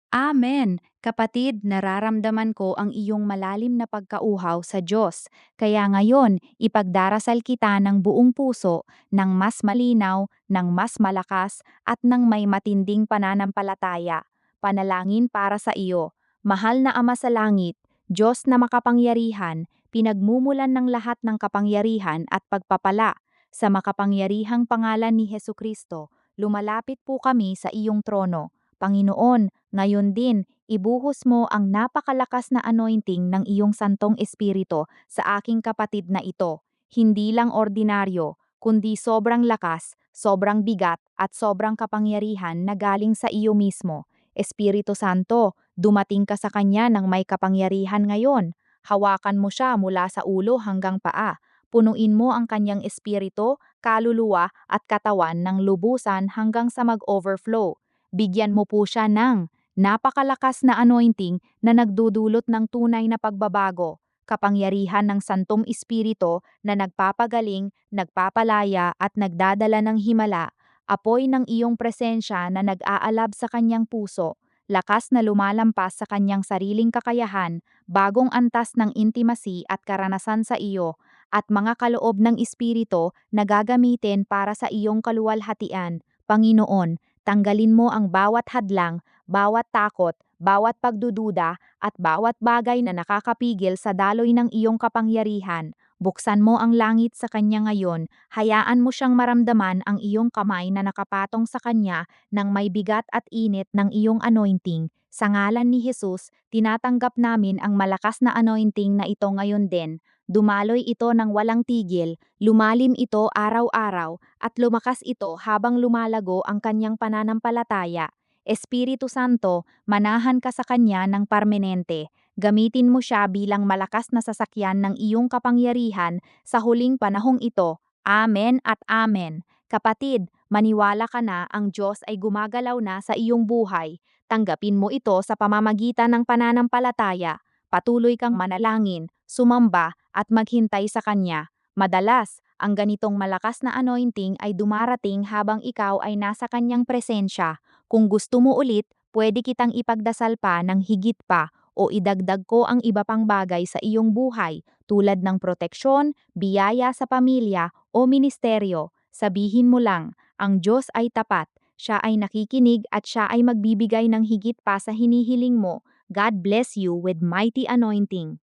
Amen. Kapatid, nararamdaman ko ang iyong malalim na pagkauhaw sa Diyos. Kaya ngayon, ipagdarasal kita ng buong puso, ng mas malinaw, ng mas malakas, at ng may matinding pananampalataya. Panalangin para sa iyo. Mahal na Ama sa Langit, Diyos na makapangyarihan, pinagmumulan ng lahat ng kapangyarihan at pagpapala. Sa makapangyarihang pangalan ni Hesu Kristo, lumalapit po kami sa iyong trono. Panginoon, ngayon din, ibuhos mo ang napakalakas na anointing ng iyong Santong Espiritu sa aking kapatid na ito. Hindi lang ordinaryo, kundi sobrang lakas, sobrang bigat at sobrang kapangyarihan na galing sa iyo mismo. Espiritu Santo, dumating ka sa kanya ng may kapangyarihan ngayon. Hawakan mo siya mula sa ulo hanggang paa. Punuin mo ang kanyang espiritu, kaluluwa at katawan ng lubusan hanggang sa mag-overflow. Bigyan mo po siya ng napakalakas na anointing na nagdudulot ng tunay na pagbabago, kapangyarihan ng Santong Espiritu na nagpapagaling, nagpapalaya at nagdadala ng himala, apoy ng iyong presensya na nag-aalab sa kanyang puso, lakas na lumalampas sa kanyang sariling kakayahan, bagong antas ng intimacy at karanasan sa iyo, at mga kaloob ng Espiritu na gagamitin para sa iyong kaluwalhatian. Panginoon, tanggalin mo ang bawat hadlang, bawat takot, bawat pagdududa, at bawat bagay na nakakapigil sa daloy ng iyong kapangyarihan. Buksan mo ang langit sa kanya ngayon, hayaan mo siyang maramdaman ang iyong kamay na nakapatong sa kanya ng may bigat at init ng iyong anointing. Sa ngalan ni Jesus, tinatanggap namin ang malakas na anointing na ito ngayon din. Dumaloy ito ng walang tigil, lumalim ito araw-araw, at lumakas ito habang lumalago ang kanyang pananampalataya. Espiritu Santo, manahan ka sa kanya ng parmenente. Gamitin mo siya bilang malakas na sasakyan ng iyong kapangyarihan sa huling panahong ito. Amen at amen. Kapatid, maniwala ka na ang Diyos ay gumagalaw na sa iyong buhay. Tanggapin mo ito sa pamamagitan ng pananampalataya. Patuloy kang manalangin, sumamba, at maghintay sa Kanya. Madalas, ang ganitong malakas na anointing ay dumarating habang ikaw ay nasa Kanyang presensya. Kung gusto mo ulit, pwede kitang ipagdasal pa ng higit pa o idagdag ko ang iba pang bagay sa iyong buhay tulad ng proteksyon, biyaya sa pamilya o ministeryo. Sabihin mo lang, ang Diyos ay tapat, siya ay nakikinig at siya ay magbibigay ng higit pa sa hinihiling mo. God bless you with mighty anointing.